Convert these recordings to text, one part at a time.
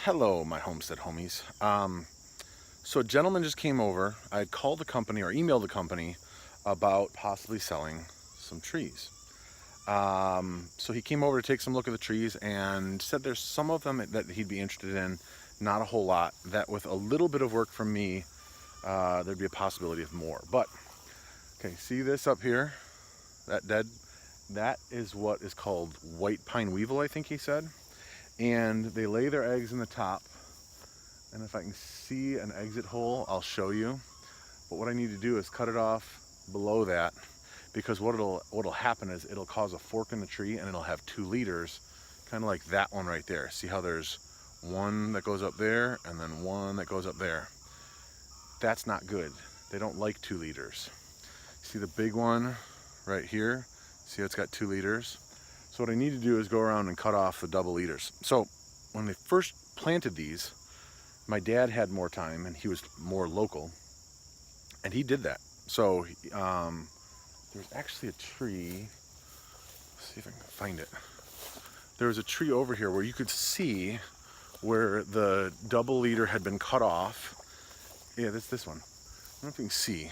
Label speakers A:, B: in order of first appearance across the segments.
A: Hello, my homestead homies. So a gentleman just came over. I had called the company or emailed the company about possibly selling some trees. So he came over to take some look at the trees and said there's some of them that he'd be interested in, not a whole lot, that with a little bit of work from me, there'd be a possibility of more. But, okay, see this up here? That dead? That is what is called white pine weevil, I think he said. And they lay their eggs in the top. And if I can see an exit hole, I'll show you. But what I need to do is cut it off below that, because what'll happen is it'll cause a fork in the tree and it'll have 2 leaders, kind of like that one right there. See how there's one that goes up there and then one that goes up there? That's not good. They don't like 2 leaders. See the big one right here? See how it's got 2 leaders? So what I need to do is go around and cut off the double leaders. So when they first planted these, my dad had more time and he was more local, and he did that. So there's actually a tree. Let's see if I can find it. There was a tree over here where you could see where the double leader had been cut off. Yeah, that's this one. I don't know if you can see.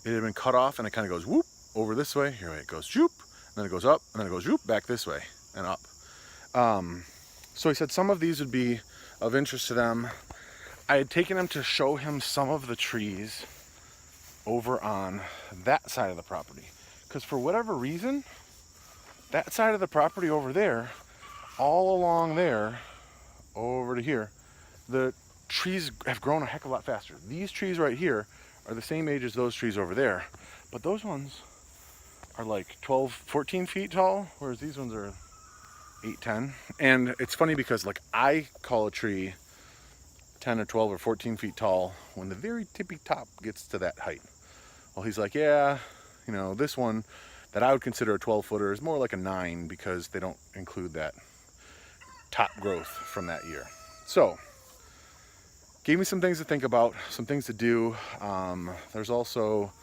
A: It had been cut off and it kind of goes whoop over this way. Here it goes whoop, and then it goes up, and then it goes whoop back this way and up. So he said some of these would be of interest to them. I had taken him to show him some of the trees over on that side of the property, because for whatever reason, that side of the property over there, all along there, over to here, the trees have grown a heck of a lot faster. These trees right here are the same age as those trees over there, but those ones are like 12, 14 feet tall, whereas these ones are 8, 10. And it's funny because like I call a tree 10 or 12 or 14 feet tall when the very tippy top gets to that height. Well, he's like, yeah, you know, this one that I would consider a 12 footer is more like a 9 because they don't include that top growth from that year. So gave me some things to think about, some things to do. There's also,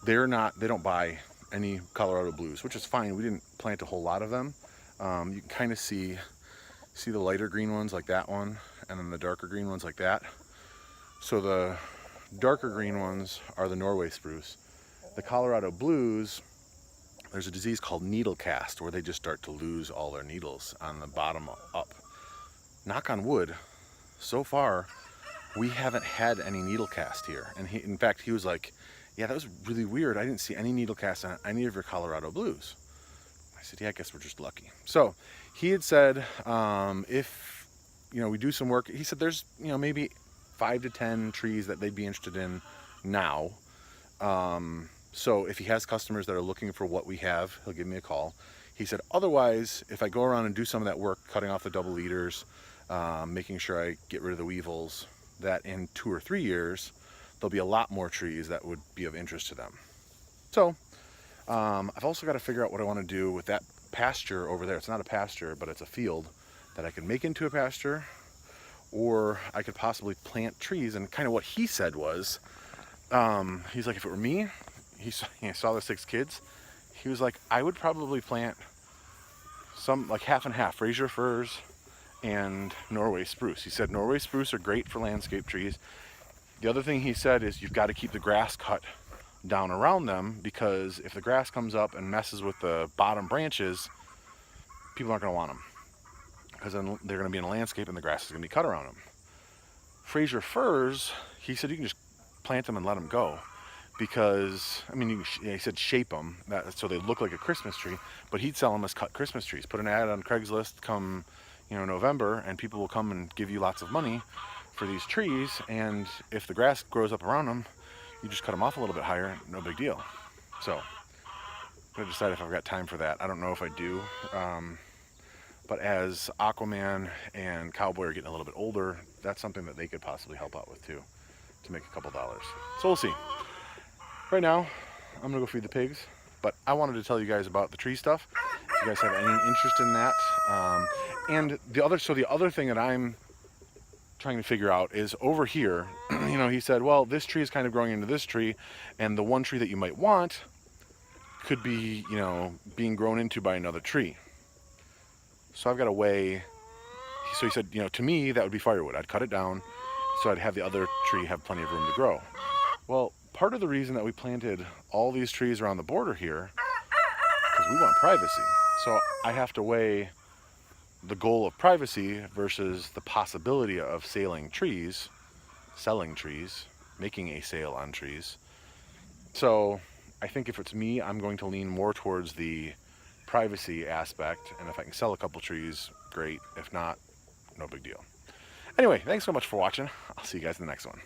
A: they don't buy any Colorado blues, which is fine. We didn't plant a whole lot of them. You can kind of see the lighter green ones like that one, and then the darker green ones like that. So the darker green ones are the Norway spruce. The Colorado blues, there's a disease called needle cast where they just start to lose all their needles on the bottom up. Knock on wood, so far we haven't had any needle cast here. And in fact, he was like, yeah, that was really weird. I didn't see any needle cast on any of your Colorado blues. I said, yeah, I guess we're just lucky. So he had said, if, we do some work, he said there's, maybe 5 to 10 trees that they'd be interested in now. So if he has customers that are looking for what we have, he'll give me a call. He said, otherwise, if I go around and do some of that work, cutting off the double leaders, making sure I get rid of the weevils, that in 2 or 3 years, there'll be a lot more trees that would be of interest to them. So I've also got to figure out what I want to do with that pasture over there. It's not a pasture, but it's a field that I could make into a pasture, or I could possibly plant trees. And kind of what he said was, he's like, if it were me, he saw the 6 kids. He was like, I would probably plant some like half and half, Fraser firs and Norway spruce. He said Norway spruce are great for landscape trees. The other thing he said is you've got to keep the grass cut down around them, because if the grass comes up and messes with the bottom branches, people aren't going to want them, because then they're going to be in a landscape and the grass is going to be cut around them. Fraser firs, he said you can just plant them and let them go, because he said shape them so they look like a Christmas tree, but he'd sell them as cut Christmas trees. Put an ad on Craigslist come November, and people will come and give you lots of money for these trees, and if the grass grows up around them, you just cut them off a little bit higher, no big deal. So I'm gonna decide if I've got time for that. I don't know if I do, but as Aquaman and Cowboy are getting a little bit older, that's something that they could possibly help out with too, to make a couple dollars. So we'll see. Right now, I'm gonna go feed the pigs, but I wanted to tell you guys about the tree stuff, if you guys have any interest in that. And the other thing that I'm trying to figure out is over here, he said, well, this tree is kind of growing into this tree, and the one tree that you might want could be, being grown into by another tree. So I've got a way, so he said, you know, to me that would be firewood. I'd cut it down so I'd have the other tree have plenty of room to grow. Well, part of the reason that we planted all these trees around the border here, because we want privacy. So I have to weigh the goal of privacy versus the possibility of selling trees, making a sale on trees. So I think if it's me, I'm going to lean more towards the privacy aspect, and if I can sell a couple trees, great. If not, no big deal. Anyway, thanks so much for watching. I'll see you guys in the next one.